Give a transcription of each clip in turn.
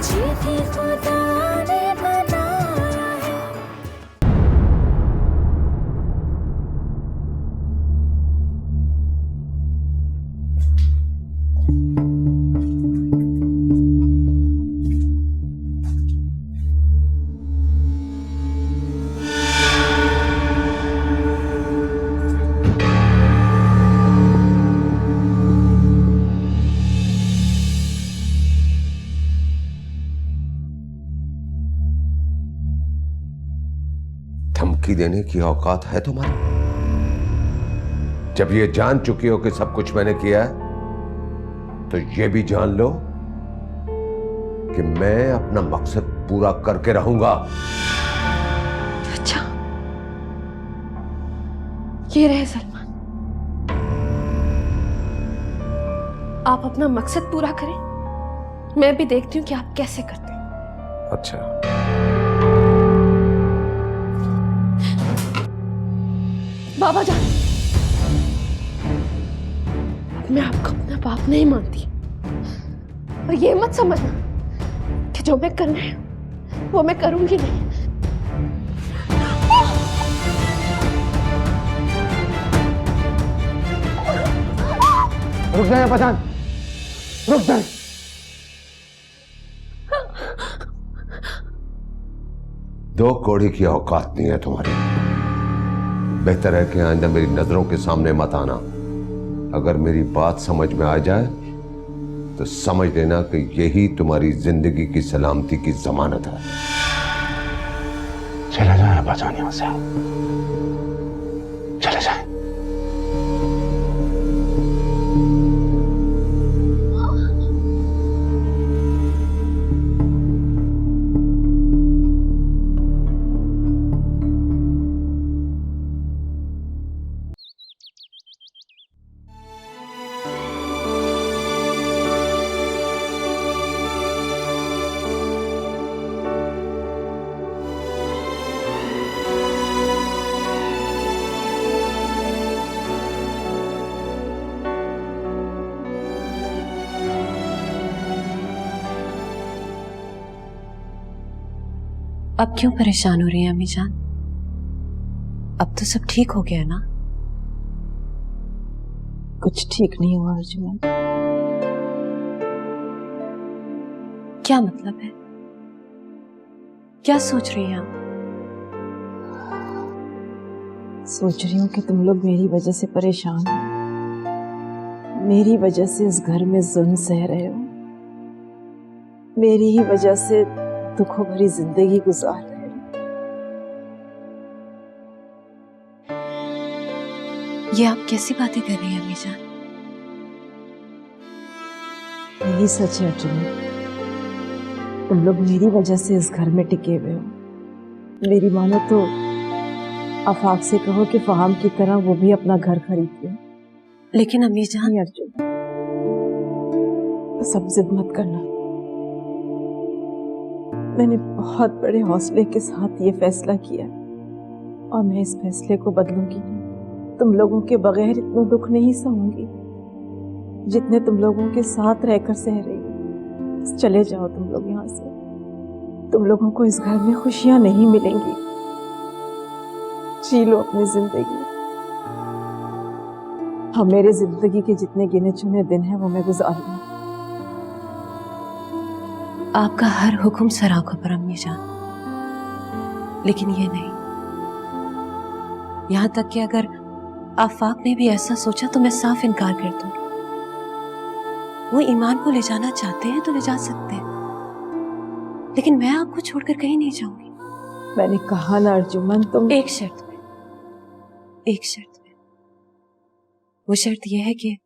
मुझे भी खुदा ने बनाया है। धमकी देने की औकात है तुम्हारी? जब ये जान चुकी हो कि सब कुछ मैंने किया है, तो ये भी जान लो कि मैं अपना मकसद पूरा करके रहूंगा। अच्छा, ये रहे सलमान, आप अपना मकसद पूरा करें, मैं भी देखती हूँ कि आप कैसे करते हैं। अच्छा, बाबा जान, मैं आपको अपना बाप नहीं मानती, और ये मत समझना कि जो मैं करना है वो मैं करूंगी नहीं। रुक जाए पठान, रुक जाए। दो कौड़ी की औकात नहीं है तुम्हारी। बेहतर है कि आइंदा मेरी नजरों के सामने मत आना। अगर मेरी बात समझ में आ जाए तो समझ लेना कि यही तुम्हारी जिंदगी की सलामती की जमानत है। चले जाए बचाने यहां से, चले जाए। अब क्यों परेशान हो रही हैं अम्मी जान? अब तो सब ठीक हो गया ना? कुछ ठीक नहीं हुआ अर्जुन। क्या मतलब है? क्या सोच रही हैं आप? सोच रही हूँ कि तुम लोग मेरी वजह से परेशान हो, मेरी वजह से इस घर में जुल्म सह रहे हो, मेरी ही वजह से दुखों भरी जिंदगी गुजार रहे हो। ये आप कैसी बातें कर रही हैं अम्मी जान? यही सच है अर्जुन, तुम लोग मेरी वजह से इस घर में टिके हुए हो। मेरी मानो तो आफाक से कहो कि फहाम की तरह वो भी अपना घर खरीद ले। लेकिन अम्मी जान। नहीं अर्जुन, सब जिद मत करना। मैंने बहुत बड़े हौसले के साथ ये फैसला किया और मैं इस फैसले को बदलूंगी नहीं। तुम लोगों के बगैर इतना दुख नहीं सहूंगी जितने तुम लोगों के साथ रहकर सह रही हूँ। चले जाओ तुम लोग यहाँ से। तुम लोगों को इस घर में खुशियां नहीं मिलेंगी। जी लो अपनी जिंदगी। हाँ, मेरे जिंदगी के जितने गिने चुने दिन हैं वो मैं गुजार लूंगी। आपका हर हुक्म सर आंखों पर अम्मी जान, लेकिन ये नहीं। यहां तक कि अगर आफाक ने भी ऐसा सोचा तो मैं साफ इनकार कर दूंगी। वो ईमान को ले जाना चाहते हैं तो ले जा सकते हैं, लेकिन मैं आपको छोड़कर कहीं नहीं जाऊंगी। मैंने कहा ना अर्जुमन, तुम एक शर्त पे, एक शर्त पे। वो शर्त यह है कि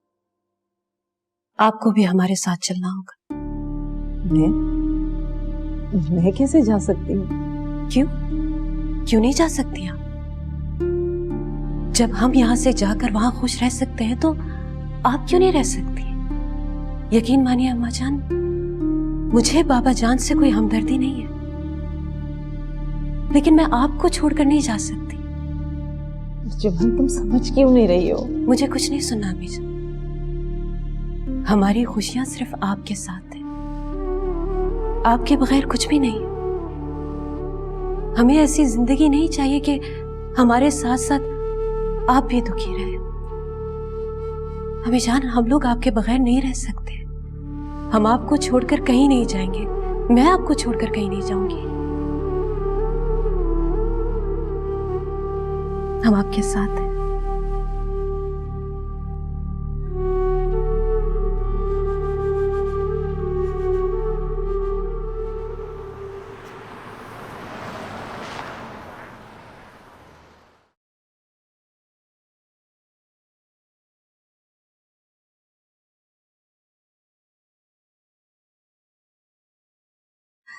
आपको भी हमारे साथ चलना होगा। मैं कैसे जा सकती हूँ? क्यों क्यों नहीं जा सकती आप? जब हम यहां से जाकर वहां खुश रह सकते हैं तो आप क्यों नहीं रह सकती? यकीन मानिए अम्मा जान, मुझे बाबा जान से कोई हमदर्दी नहीं है, लेकिन मैं आपको छोड़कर नहीं जा सकती। अर्जुमन, तुम समझ क्यों नहीं रही हो? मुझे कुछ नहीं सुनना अम्मी जान। हमारी खुशियां सिर्फ आपके साथ हैं। आपके बगैर कुछ भी नहीं। हमें ऐसी जिंदगी नहीं चाहिए कि हमारे साथ साथ आप भी दुखी रहे। हमें जान, हम लोग आपके बगैर नहीं रह सकते। हम आपको छोड़कर कहीं नहीं जाएंगे। मैं आपको छोड़कर कहीं नहीं जाऊंगी। हम आपके साथ हैं।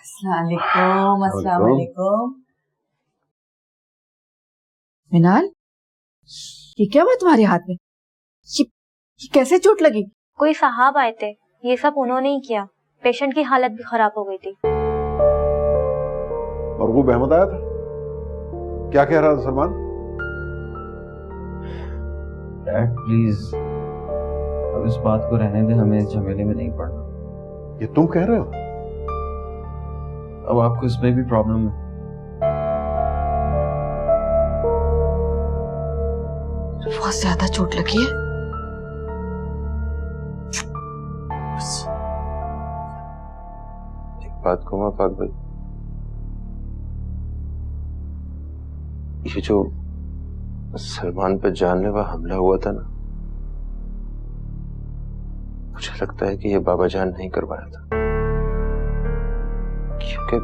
अस्सलामुअलैकुम, अस्सलामुअलैकुम। मिनाल, ये क्या हुआ तुम्हारे हाथ में? ये कैसे चोट लगी? कोई साहब आए थे, ये सब उन्होंने ही किया। पेशेंट की हालत भी खराब हो गई थी। मरगूब अहमद आया था, क्या कह रहा था सलमान? डैड प्लीज अब इस बात को रहने दे, हमें इस झमेले में नहीं पड़ना। ये तुम कह रहे हो? अब आपको इसमें भी प्रॉब्लम है? बहुत ज्यादा चोट लगी है। एक बात कहूँ आफाक भाई, ये जो सलमान पे जानलेवा हमला हुआ था ना, मुझे लगता है कि ये बाबा जान नहीं करवाया था, क्योंकि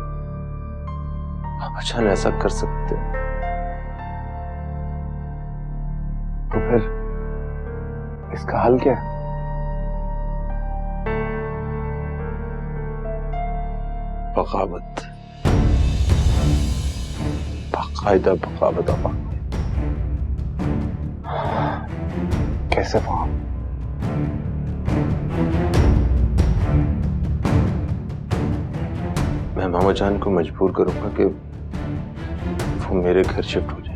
बाबा जान ऐसा कर सकते तो फिर इसका हल क्या है? बगावत, बाकायदा बगावत। कैसे फहाम? मैं मामा जान को मजबूर करूंगा कि वो मेरे घर शिफ्ट हो जाए।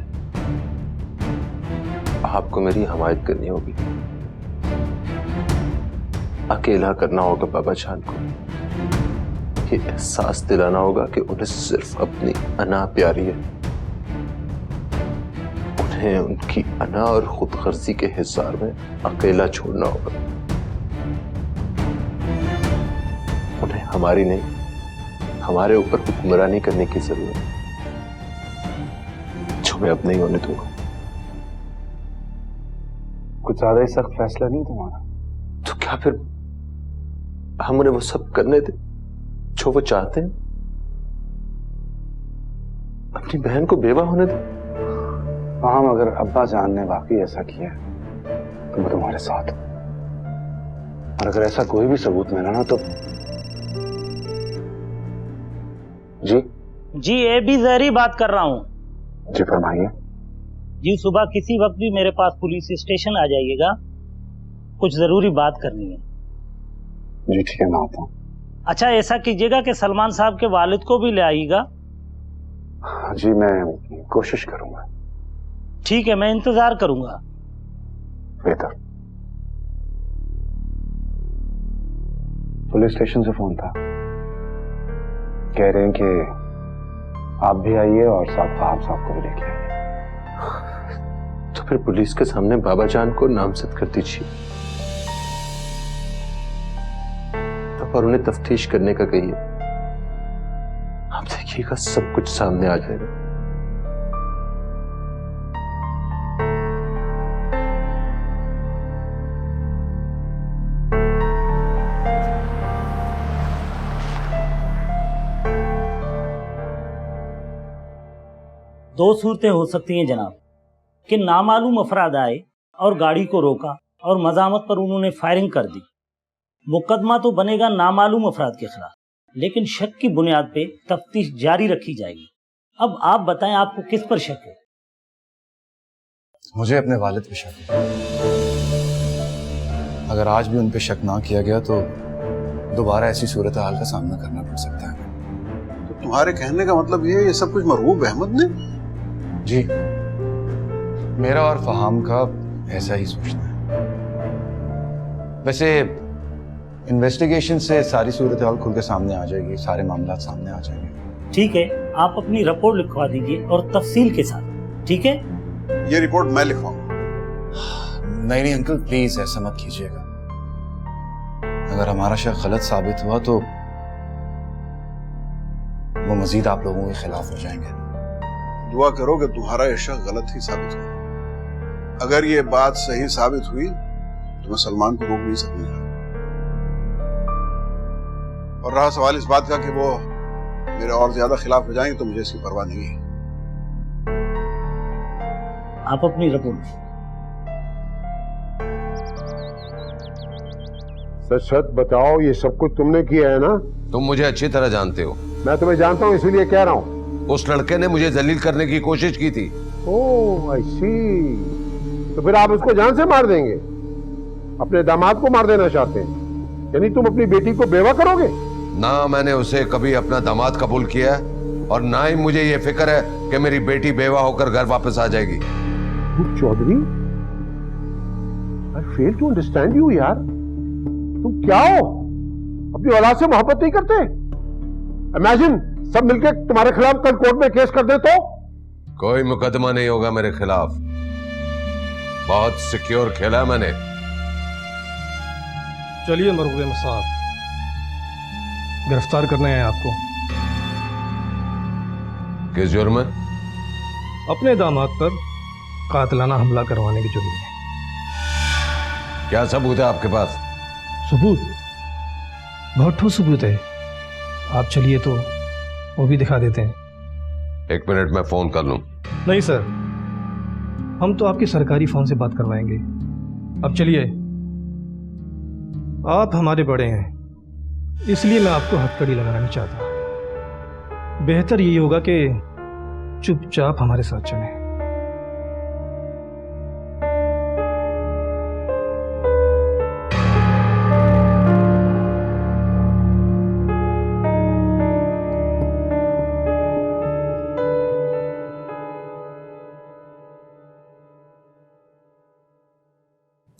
आपको मेरी हमायत करनी होगी, अकेला करना होगा बाबा जान को। ये एहसास दिलाना होगा कि उन्हें सिर्फ अपनी अना प्यारी है। उन्हें उनकी अना और खुदगर्जी के हिसार में अकेला छोड़ना होगा। उन्हें हमारी नहीं, हमारे ऊपर हुक्मरानी करने की जरूरत है, जो मैं अब नहीं होने दूंगा। कुछ ज्यादा ही सख्त फैसला नहीं तुम्हारा? तो क्या फिर हम उन्हें वो सब करने दे जो वो चाहते हैं? अपनी बहन को बेवा होने दे। हम अगर अब्बा जान ने वाकई ऐसा किया तो मैं तुम्हारे साथ हूं, और अगर ऐसा कोई भी सबूत मिला ना तो जी ये भी जहरी बात कर रहा हूँ। जी फरमाइए। जी सुबह किसी वक्त भी मेरे पास पुलिस स्टेशन आ जाइएगा, कुछ जरूरी बात करनी है। जी ठीक है, मैं आता हूँ। अच्छा ऐसा कीजिएगा कि सलमान साहब के वालिद को भी ले आइएगा। जी मैं कोशिश करूंगा। ठीक है, मैं इंतजार करूंगा। बेहतर। पुलिस स्टेशन से फोन था, कह रहे हैं कि आप भी आइए और साथ फहाम साहब को भी लेके आइए। तो फिर पुलिस के सामने बाबा जान को नामजद कर दीजिए और उन्हें तफ्तीश करने का कहिए। आप देखिएगा सब कुछ सामने आ जाएगा। दो सूरतें हो सकती हैं जनाब, कि नामालूम अफराद आए और गाड़ी को रोका और मजामत पर उन्होंने फायरिंग कर दी। मुकदमा तो बनेगा नामालूम अफराद के खिलाफ, लेकिन शक की बुनियाद पे तफ्तीश जारी रखी जाएगी। अब आप बताएं, आपको किस पर शक है? मुझे अपने वालिद पे शक है। अगर आज भी उन पे शक ना किया गया तो दोबारा ऐसी सूरत हाल का सामना करना पड़ सकता है। तो तुम्हारे कहने का मतलब ये सब कुछ मरगूब अहमद ने? जी, मेरा और फहाम का ऐसा ही सोचना है। वैसे इन्वेस्टिगेशन से सारी सूरत हाल खुल के सामने आ जाएगी, सारे मामला सामने आ जाएंगे। ठीक है, आप अपनी रिपोर्ट लिखवा दीजिए और तफसील के साथ। ठीक है? ये रिपोर्ट मैं लिखवाऊंगा। नहीं नहीं अंकल, प्लीज ऐसा मत कीजिएगा। अगर हमारा शक गलत साबित हुआ तो वो मजीद आप लोगों के खिलाफ हो जाएंगे। दुआ करो कि तुम्हारा ये शक गलत ही साबित हो। अगर ये बात सही साबित हुई तो मैं सलमान को रोक नहीं सकूंगा। और रहा सवाल इस बात का कि वो मेरे और ज्यादा खिलाफ हो जाएंगे, तो मुझे इसकी परवाह नहीं है। आप अपनी रिपोर्ट। सच सच बताओ, ये सब कुछ तुमने किया है ना? तुम मुझे अच्छी तरह जानते हो। मैं तुम्हें जानता हूँ, इसीलिए कह रहा हूँ। उस लड़के ने मुझे जलील करने की कोशिश की थी। ओह आई सी। तो फिर आप उसको जान से मार देंगे? अपने दामाद को मार देना चाहते हैं? यानी तुम अपनी बेटी को बेवा करोगे? ना मैंने उसे कभी अपना दामाद कबूल किया और ना ही मुझे ये फिक्र है कि मेरी बेटी बेवा होकर घर वापस आ जाएगी। चौधरी, आई फेल टू अंडरस्टैंड यू यार। तुम क्या हो? अपनी औलाद से मोहब्बत नहीं करते? इमेजिन सब मिलकर तुम्हारे खिलाफ कल कोर्ट में केस कर दे तो? कोई मुकदमा नहीं होगा मेरे खिलाफ। बहुत सिक्योर खेला है मैंने। चलिए मरहूम साहब, गिरफ्तार करने हैं आपको। किस जुर्म में? अपने दामाद पर कातिलाना हमला करवाने की जुर्म में। क्या सबूत है आपके पास? सबूत? बहुत ठोस सबूत है। आप चलिए तो वो भी दिखा देते हैं। 1 मिनट में फोन कर लूं। नहीं सर, हम तो आपके सरकारी फोन से बात करवाएंगे। अब चलिए, आप हमारे बड़े हैं, इसलिए मैं आपको हथकड़ी लगाना नहीं चाहता। बेहतर यही होगा कि चुपचाप हमारे साथ चलें।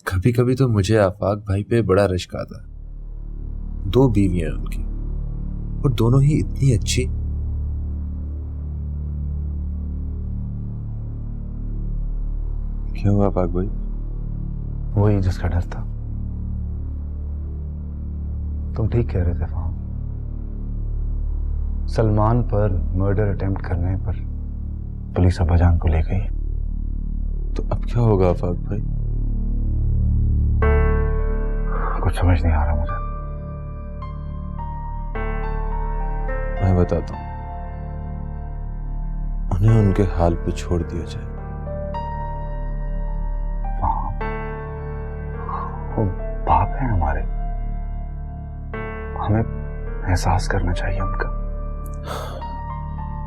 कभी कभी तो मुझे आफाक भाई पे बड़ा रश्क आता। 2 बीवियां उनकी, और दोनों ही इतनी अच्छी। क्या हुआ आफाक भाई? वही जिसका डर था। तुम ठीक कह रहे थे फाहम। सलमान पर मर्डर अटेम्प्ट करने पर पुलिस अब्बाजान को ले गई। तो अब क्या होगा आफाक भाई? कुछ समझ नहीं आ रहा मुझे। मैं बताता हूं, उन्हें उनके हाल पे छोड़ दिया जाए। वो बाप है हमारे, हमें एहसास करना चाहिए उनका।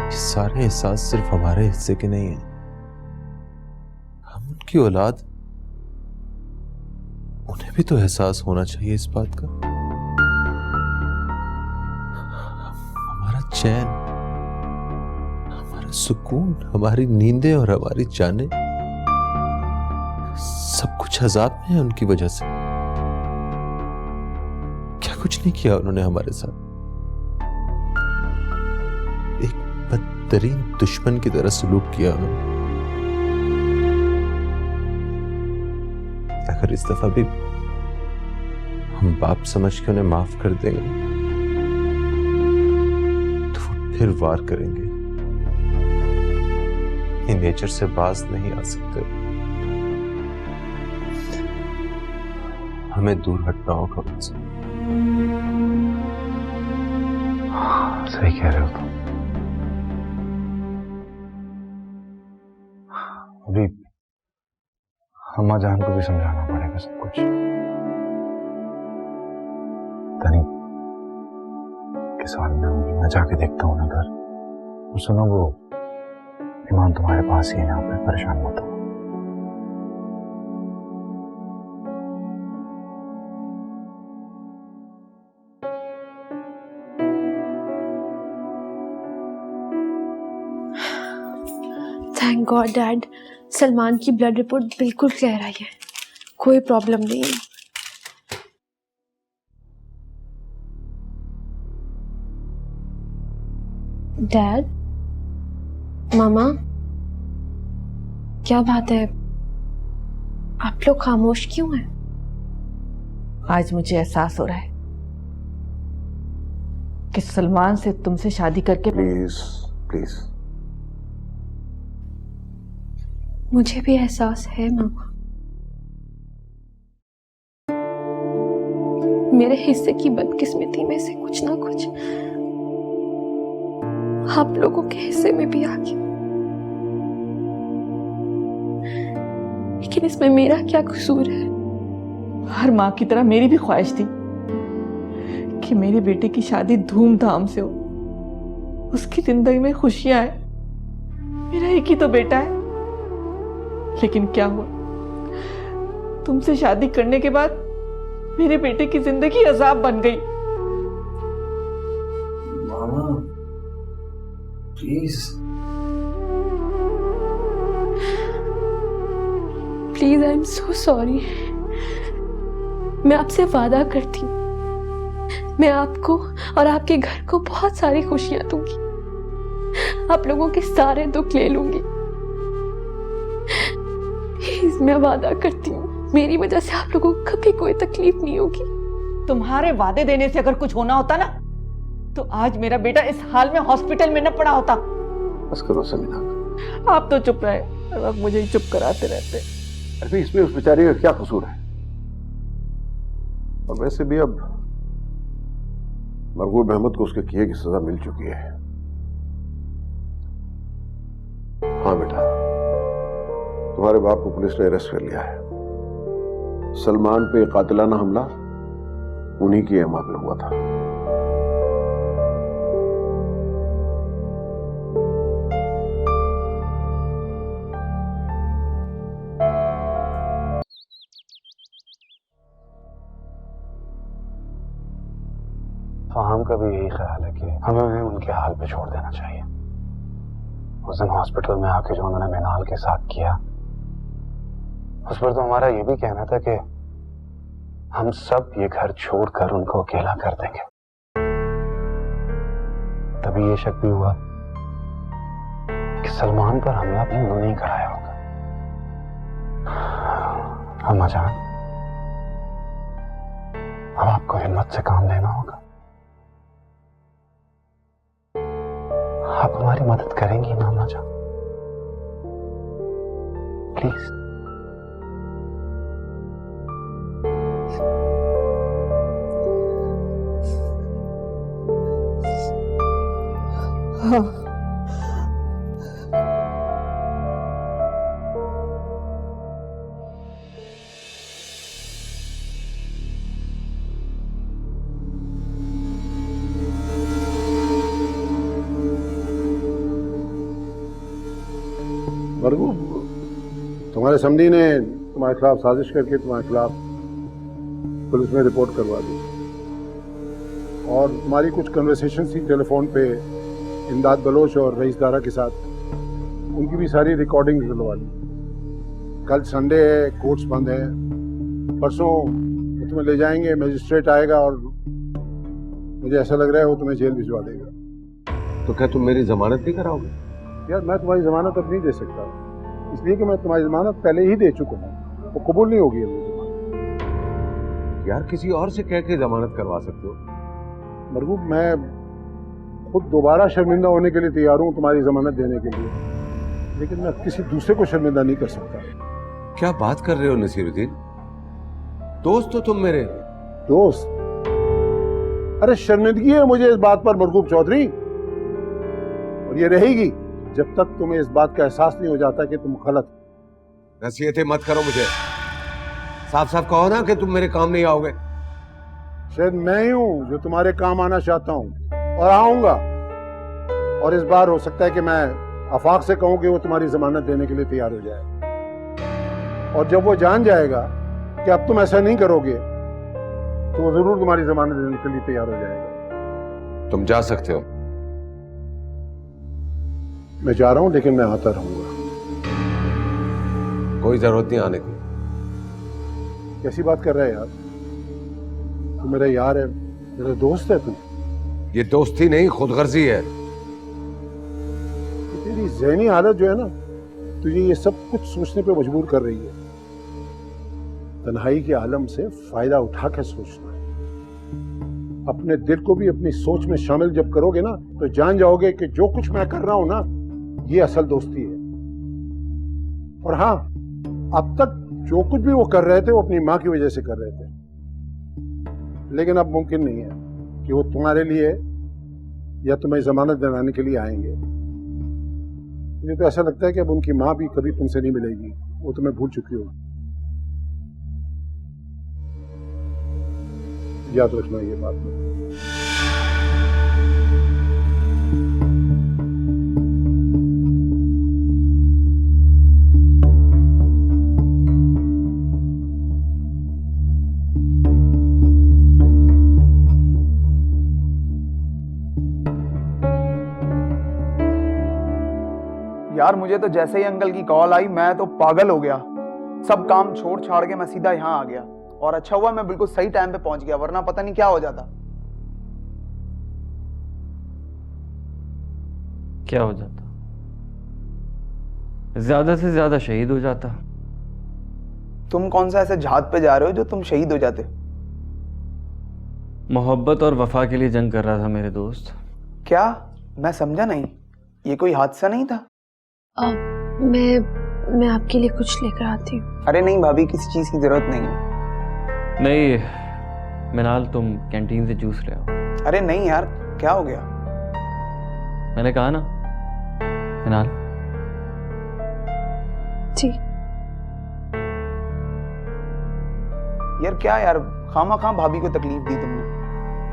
ये सारे एहसास सिर्फ हमारे हिस्से के नहीं है। हम उनकी औलाद, उन्हें भी तो एहसास होना चाहिए इस बात का। हमारा चैन, हमारा सुकून, हमारी नींदें और हमारी जानें, सब कुछ अजाब में है उनकी वजह से। क्या कुछ नहीं किया उन्होंने हमारे साथ। एक बदतरीन दुश्मन की तरह सलूक किया उन्होंने। अगर इस दफा भी हम बाप समझ के उन्हें माफ कर देंगे तो वो फिर वार करेंगे। ये नेचर से बाज नहीं आ सकते। हमें दूर हटना होगा उनसे। सही कह रहे हो तुम। अभी अम्मा जान को भी समझाना पड़ेगा सब कुछ। तनी किस हाल में होंगी, मैं जाके देखता हूँ ना घर। और सुनो, वो ईमान तुम्हारे पास ही है यहाँ पे, परेशान मत हो। थैंक गॉड डैड, सलमान की ब्लड रिपोर्ट बिल्कुल क्लियर आई है, कोई प्रॉब्लम नहीं है। डैड, मामा, क्या बात है? आप लोग खामोश क्यों हैं? आज मुझे एहसास हो रहा है कि सलमान से तुमसे शादी करके प्लीज प्लीज। मुझे भी एहसास है मामा। मेरे हिस्से की बदकिस्मती में से कुछ ना कुछ आप लोगों के हिस्से में भी आ गया। लेकिन इसमें मेरा क्या कसूर है? हर माँ की तरह मेरी भी ख्वाहिश थी कि मेरे बेटे की शादी धूमधाम से हो, उसकी जिंदगी में खुशियां आए। मेरा एक ही तो बेटा है। लेकिन क्या हुआ, तुमसे शादी करने के बाद मेरे बेटे की जिंदगी अजाब बन गई। मामा please please, I am so sorry. मैं आपसे वादा करती हूँ, मैं आपको और आपके घर को बहुत सारी खुशियां दूंगी, आप लोगों के सारे दुख ले लूंगी। प्लीज, मैं वादा करती हूँ, मेरी वजह से आप लोगों को कभी कोई तकलीफ नहीं होगी। तुम्हारे वादे देने से अगर कुछ होना होता ना, तो आज मेरा बेटा इस हाल में हॉस्पिटल में न पड़ा होता। बस करो समीना। आप तो चुप रहे, हर वक्त मुझे ही चुप कराते रहते। अरे इसमें उस बेचारी का क्या कसूर है? और वैसे भी अब मरगूब अहमद को उसके किए की सजा मिल चुकी है। हाँ बेटा, तुम्हारे बाप को पुलिस ने अरेस्ट कर लिया है। सलमान पे कातिलाना हमला उन्हीं की एहमात में हुआ था। तो हम का भी यही ख्याल है कि हमें उन्हें उनके हाल पे छोड़ देना चाहिए। उस दिन हॉस्पिटल में आके जो उन्होंने मिनाल के साथ किया, उस पर तो हमारा ये भी कहना था कि हम सब ये घर छोड़कर उनको अकेला कर देंगे। तभी ये शक भी हुआ कि सलमान पर हमला भी उन्होंने ही कराया होगा। अम्मा जान, अब आपको हिम्मत से काम लेना होगा। आप हमारी मदद करेंगी ना अम्मा जान? प्लीज। हाँ। मरगूब, तुम्हारे समधी ने तुम्हारे खिलाफ साजिश करके तुम्हारे खिलाफ पुलिस में रिपोर्ट करवा दी और तुम्हारी कुछ कन्वर्सेशन थी टेलीफोन पे इमदाद बलोच और रईस दारा के साथ, उनकी भी सारी रिकॉर्डिंग दिलवा ली। कल संडे है, कोर्ट्स बंद है। परसों वो तुम्हें ले जाएंगे, मजिस्ट्रेट आएगा और मुझे ऐसा लग रहा है वो तुम्हें जेल भिजवा देगा। तो क्या तुम मेरी जमानत नहीं कराओगे? यार मैं तुम्हारी जमानत अब नहीं दे सकता, इसलिए कि मैं तुम्हारी जमानत पहले ही दे चुका हूँ, वो कबूल नहीं होगी अभी। यार किसी और से कह के जमानत करवा सकते हो। मरगूब, मैं खुद दोबारा शर्मिंदा होने के लिए तैयार हूँ तुम्हारी जमानत देने के लिए, लेकिन मैं किसी दूसरे को शर्मिंदा नहीं कर सकता। क्या बात कर रहे हो नसीरुद्दीन? दोस्त हो तुम मेरे। दोस्त? अरे शर्मिंदगी है मुझे इस बात पर मरगूब चौधरी, और ये रहेगी जब तक तुम्हें इस बात का एहसास नहीं हो जाता कि तुम गलत। नसीहतें मत करो मुझे, साफ साफ कहो ना कि तुम मेरे काम नहीं आओगे। शायद मैं ही हूं जो तुम्हारे काम आना चाहता हूं और आऊंगा, और इस बार हो सकता है कि मैं आफाक से कहूं कि वो तुम्हारी जमानत देने के लिए तैयार हो जाए, और जब वो जान जाएगा कि अब तुम ऐसा नहीं करोगे तो वो जरूर तुम्हारी जमानत देने के लिए तैयार हो जाएगा। तुम जा सकते हो। मैं जा रहा हूं, लेकिन मैं आता रहूंगा। कोई जरूरत नहीं आने की। कैसी बात कर रहे हैं यार? तू मेरा यार है, मेरा दोस्त है तू। ये दोस्ती नहीं, खुदगर्जी है। तेरी ज़हनी हालत जो है ना, तुझे ये सब कुछ सोचने पे मजबूर कर रही है। तन्हाई के आलम से फायदा उठा के सोचना। अपने दिल को भी अपनी सोच में शामिल जब करोगे ना, तो जान जाओगे कि जो कुछ मैं कर रहा हूं ना, ये असल दोस्ती है। और हाँ, अब तक जो कुछ भी वो कर रहे थे वो अपनी माँ की वजह से कर रहे थे, लेकिन अब मुमकिन नहीं है कि वो तुम्हारे लिए या तुम्हें जमानत दिलाने के लिए आएंगे। मुझे तो ऐसा लगता है कि अब उनकी माँ भी कभी तुमसे नहीं मिलेगी, वो तुम्हें भूल चुकी होगी। याद रखना ये बात में। यार मुझे तो जैसे ही अंकल की कॉल आई मैं तो पागल हो गया। सब काम छोड़ छाड़ के मैं सीधा यहाँ आ गया, और अच्छा हुआ मैं बिल्कुल सही टाइम पे पहुंच गया, वरना पता नहीं क्या हो जाता। क्या हो जाता? ज्यादा से ज्यादा शहीद हो जाता। तुम कौन सा ऐसे जहाज पे जा रहे हो जो तुम शहीद हो जाते? मोहब्बत और वफा के लिए जंग कर रहा था मेरे दोस्त। क्या? मैं समझा नहीं, ये कोई हादसा नहीं था? मैं आपके लिए कुछ लेकर आती हूँ। अरे नहीं भाभी, किसी चीज की जरूरत नहीं है। नहीं मिनाल, तुम कैंटीन से जूस ले आओ। अरे नहीं यार, क्या हो गया? मैंने कहा ना मिनाल। जी यार क्या यार, खामा खां भाभी को तकलीफ दी तुमने।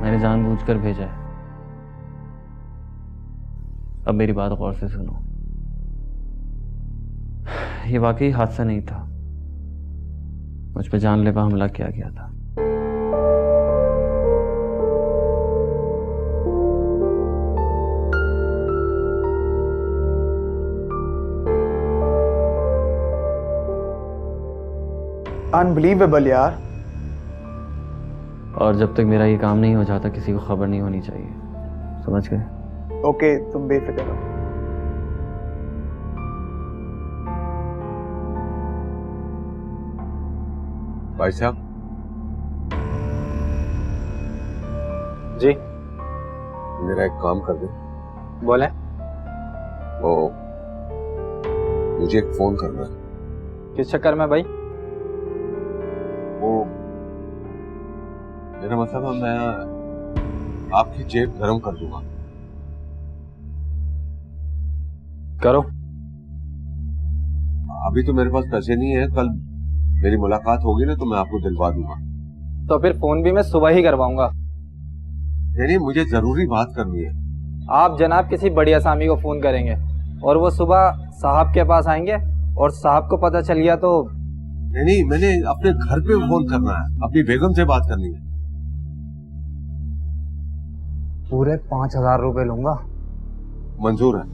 मैंने जानबूझकर भेजा है। अब मेरी बात गौर से सुनो। ये वाकई हादसा नहीं था, मुझ पे जानलेवा हमला किया गया था। अनबिलीवेबल यार। और जब तक मेरा ये काम नहीं हो जाता किसी को खबर नहीं होनी चाहिए, समझ गए? ओके, तुम बेफिक्र रहो। भाई साहब जी, मेरा एक काम कर दे। बोले। वो मुझे एक फोन करना है। किस चक्कर में भाई? वो मेरा मतलब है, मैं आपकी जेब गरम कर दूंगा। करो। अभी तो मेरे पास पैसे नहीं है, कल मेरी मुलाकात होगी ना तो मैं आपको दिलवा दूंगा। तो फिर फोन भी मैं सुबह ही करवाऊंगा। नहीं, मुझे जरूरी बात करनी है। आप जनाब किसी बड़ी आसामी को फोन करेंगे और वो सुबह साहब के पास आएंगे और साहब को पता चल गया तो। नहीं, मैंने अपने घर पे फोन करना है, अपनी बेगम से बात करनी है। पूरे 5,000 रुपए लूंगा। मंजूर है।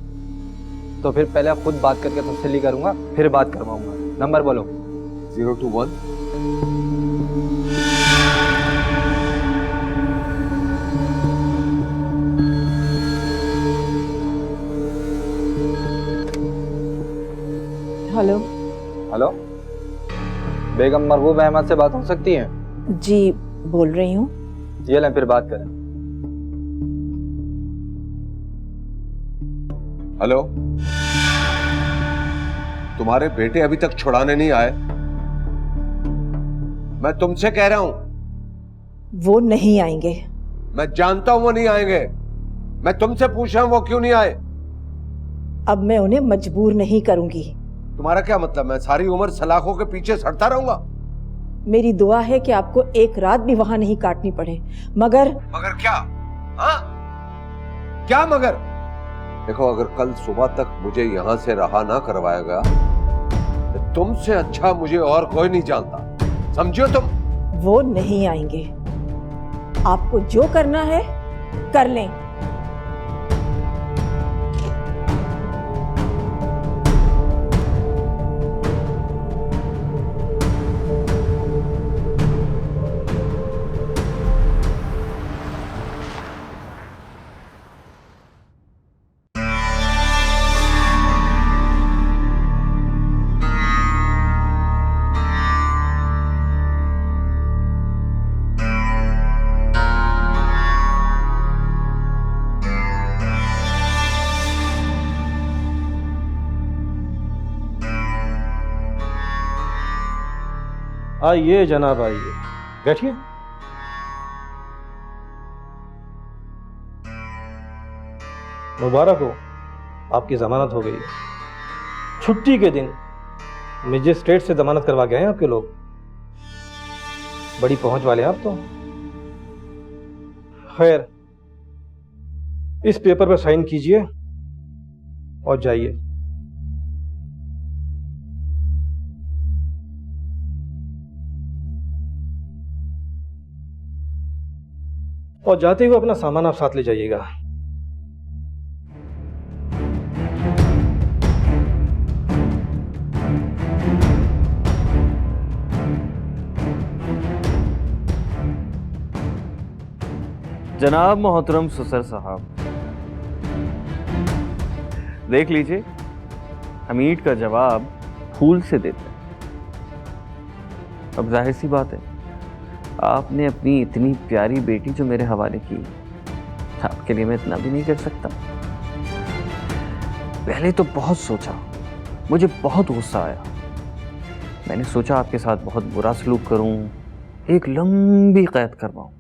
तो फिर पहले खुद बात करके तसल्ली करूंगा, फिर बात करवाऊंगा। नंबर बोलो। 021 हेलो। हेलो, बेगम मरगूब अहमद से बात हो सकती है? जी बोल रही हूँ। ये लें, फिर बात करें। हेलो, तुम्हारे बेटे अभी तक छुड़ाने नहीं आए? मैं तुमसे कह रहा हूं। वो नहीं आएंगे। मैं जानता हूं वो नहीं आएंगे। मैं तुमसे पूछ रहा हूं वो क्यों नहीं आए? अब मैं उन्हें मजबूर नहीं करूंगी। तुम्हारा क्या मतलब? मैं सारी उम्र सलाखों के पीछे सड़ता रहूंगा? मेरी दुआ है कि आपको एक रात भी वहां नहीं काटनी पड़े। मगर क्या? हाँ? क्या मगर? देखो, अगर कल सुबह तक मुझे यहां से रहा ना करवाया गया तो तुमसे अच्छा मुझे और कोई नहीं जानता, समझो तुम? वो नहीं आएंगे। आपको जो करना है कर लें। आइए जनाब, आइए, बैठिए। मुबारक हो, आपकी जमानत हो गई। छुट्टी के दिन मजिस्ट्रेट से जमानत करवा के आए आपके लोग। बड़ी पहुंच वाले आप तो। खैर, इस पेपर पर साइन कीजिए और जाइए। और जाते हुए अपना सामान आप साथ ले जाइएगा। जनाब मोहतरम सुसर साहब, देख लीजिए, हमीद का जवाब फूल से देते हैं। अब जाहिर सी बात है, आपने अपनी इतनी प्यारी बेटी जो मेरे हवाले की, आपके लिए मैं इतना भी नहीं कर सकता। पहले तो बहुत सोचा, मुझे बहुत गुस्सा आया। मैंने सोचा आपके साथ बहुत बुरा सलूक करूं, एक लंबी कैद करवाऊं,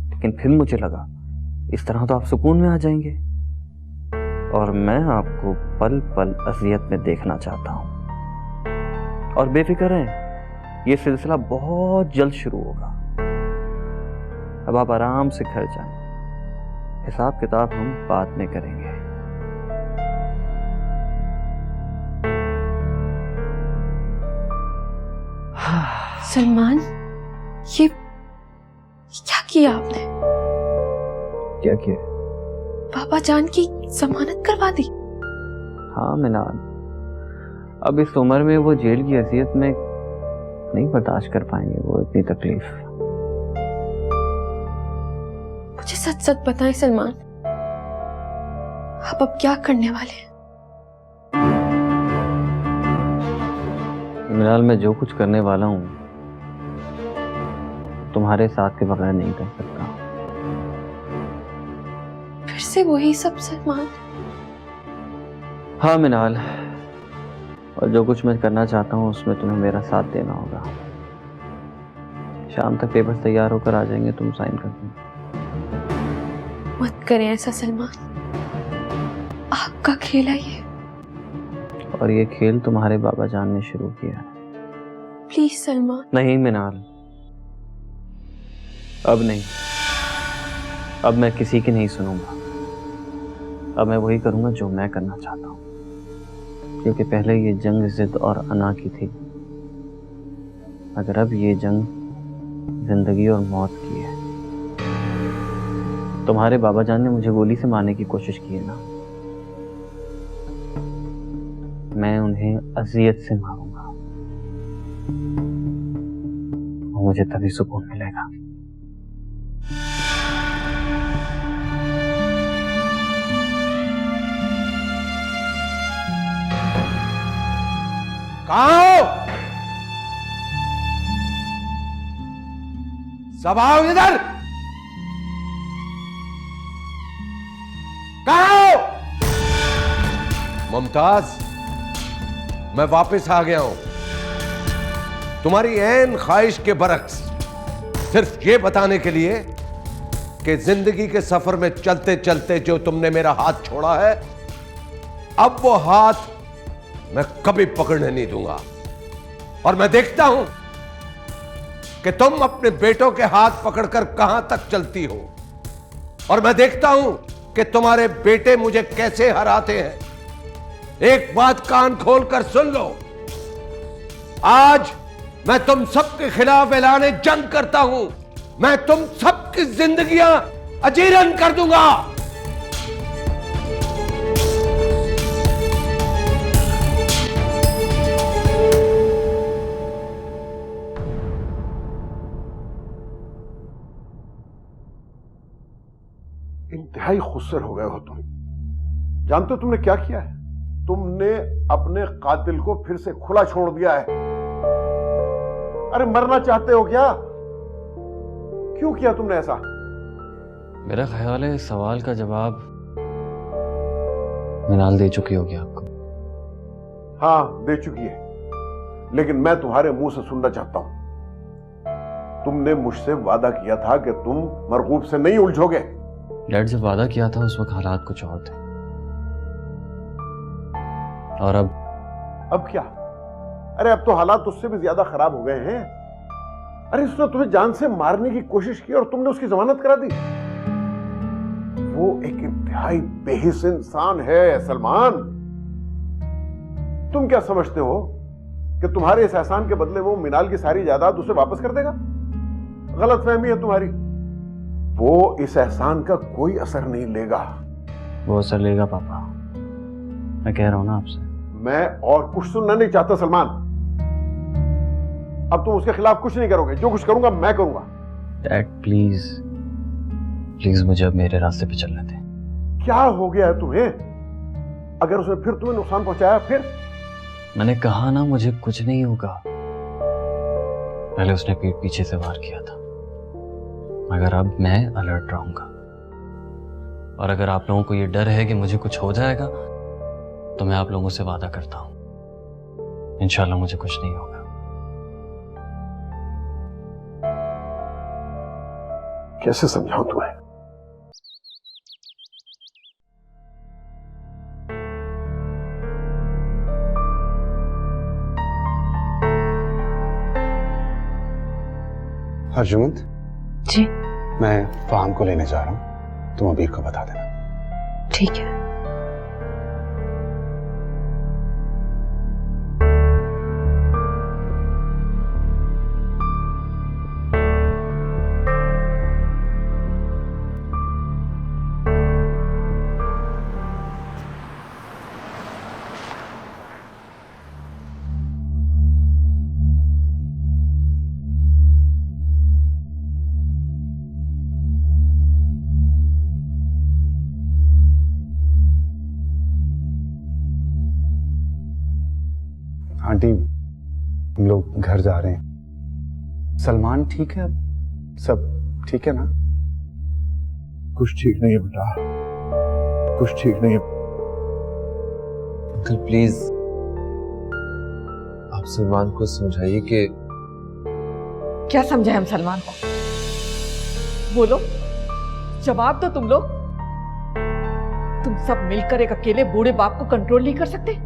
लेकिन फिर मुझे लगा इस तरह तो आप सुकून में आ जाएंगे, और मैं आपको पल पल अज़ियत में देखना चाहता हूं। और बेफिक्र हैं, ये सिलसिला बहुत जल्द शुरू होगा। अब आप आराम से घर जाएं, हिसाब किताब हम बाद में करेंगे। सलमान, ये क्या किया आपने? क्या किया? पापा जान की जमानत करवा दी। हाँ मिनाल, अब इस उम्र में वो जेल की हैसियत में नहीं बर्दाश्त कर पाएंगे वो इतनी तकलीफ। मुझे सच सच बताएं सलमान, आप अब क्या करने वाले हैं? मिनाल, मैं जो कुछ करने वाला हूँ तुम्हारे साथ के बगैर नहीं कर सकता। फिर से वही सब सलमान? हाँ मिनाल, और जो कुछ मैं करना चाहता हूँ उसमें तुम्हें मेरा साथ देना होगा। शाम तक पेपर तैयार होकर आ जाएंगे, तुम साइन कर देना। मत करें ऐसा सलमान, आपका खेल है ये। और ये खेल तुम्हारे बाबा जान ने शुरू किया है। प्लीज सलमान। नहीं मिनाल, अब नहीं। अब मैं किसी की नहीं सुनूंगा। अब मैं वही करूंगा जो मैं करना चाहता हूँ, क्योंकि पहले ये जंग जिद और अना की थी, मगर अब ये जंग जिंदगी और मौत की है। तुम्हारे बाबा जान ने मुझे गोली से मारने की कोशिश की है ना, मैं उन्हें अजियत से मारूंगा, और मुझे तभी सुकून मिलेगा। कहाँ हो? सब आओ इधर। कहाँ हो? मुमताज, मैं वापस आ गया हूं, तुम्हारी ऐन ख्वाहिश के बरक्स, सिर्फ ये बताने के लिए कि जिंदगी के सफर में चलते चलते जो तुमने मेरा हाथ छोड़ा है, अब वो हाथ मैं कभी पकड़ने नहीं दूंगा। और मैं देखता हूं कि तुम अपने बेटों के हाथ पकड़कर कहां तक चलती हो, और मैं देखता हूं कि तुम्हारे बेटे मुझे कैसे हराते हैं। एक बात कान खोलकर सुन लो, आज मैं तुम सबके खिलाफ ऐलान जंग करता हूं। मैं तुम सबकी जिंदगियां अजीरन कर दूंगा। इंतहाई खुस्सर हो गए हो तुम। जानते हो तुमने क्या किया है? तुमने अपने कातिल को फिर से खुला छोड़ दिया है। अरे मरना चाहते हो क्या? क्यों किया तुमने ऐसा? मेरा ख्याल है इस सवाल का जवाब मिनाल दे चुकी होगी आपको। हाँ, दे चुकी है। लेकिन मैं तुम्हारे मुंह से सुनना चाहता हूं। तुमने मुझसे वादा किया था कि तुम मरगूब से नहीं उलझोगे। डैड जब वादा किया था उस वक्त हालात कुछ और थे, और अब क्या? अरे अब तो हालात उससे भी ज्यादा खराब हो गए हैं। अरे उसने तुम्हें जान से मारने की कोशिश की और तुमने उसकी जमानत करा दी। वो एक इंतहाई बेहिस इंसान है सलमान। तुम क्या समझते हो कि तुम्हारे इस एहसान के बदले वो मिनाल की सारी जायदाद उसे वापस कर देगा? गलतफहमी है तुम्हारी। वो इस एहसान का कोई असर नहीं लेगा। वो असर लेगा पापा, मैं कह रहा हूं ना आपसे। मैं और कुछ सुनना नहीं चाहता सलमान। अब तुम उसके खिलाफ कुछ नहीं करोगे। जो कुछ करूंगा मैं करूंगा। डैड प्लीज प्लीज मुझे अब मेरे रास्ते पे चलने दें। क्या हो गया है तुम्हें? अगर उसने फिर तुम्हें नुकसान पहुंचाया फिर? मैंने कहा ना मुझे कुछ नहीं होगा। पहले उसने पीठ पीछे से वार किया था, मगर अब मैं अलर्ट रहूंगा। और अगर आप लोगों को ये डर है कि मुझे कुछ हो जाएगा, तो मैं आप लोगों से वादा करता हूं इंशाल्लाह मुझे कुछ नहीं होगा। कैसे समझाऊं तुम्हें? हरजुमंद जी, मैं फाहम को लेने जा रहा हूं, तुम अबीर को बता देना। ठीक है। आंटी, हम लोग घर जा रहे हैं। सलमान ठीक है? सब ठीक है ना? कुछ ठीक नहीं है बेटा, कुछ ठीक नहीं है। अंकल प्लीज आप सलमान को समझाइए कि क्या समझाएं हम सलमान को? बोलो, जवाब दो तुम लोग। तुम सब मिलकर एक अकेले बूढ़े बाप को कंट्रोल नहीं कर सकते?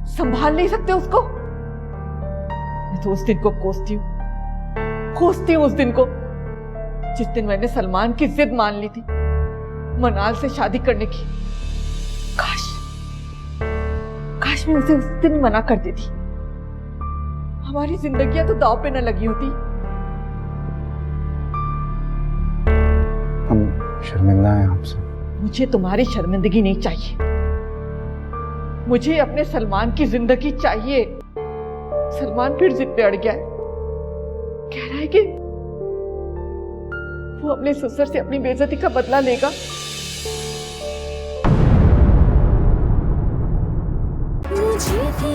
संभाल नहीं सकते उसको? मैं तो उस दिन को कोसती हूँ उस दिन को, जिस दिन मैंने सलमान की जिद मान ली थी मनाल से शादी करने की। काश मैं उसे उस दिन मना कर देती। हमारी जिंदगियां तो दांव पे न लगी होती। हम शर्मिंदा हैं आपसे। मुझे तुम्हारी शर्मिंदगी नहीं चाहिए। मुझे अपने सलमान की जिंदगी चाहिए। सलमान फिर जिद पे अड़ गया है। कह रहा है कि वो अपने ससुर से अपनी बेइज्जती का बदला लेगा। मुझे भी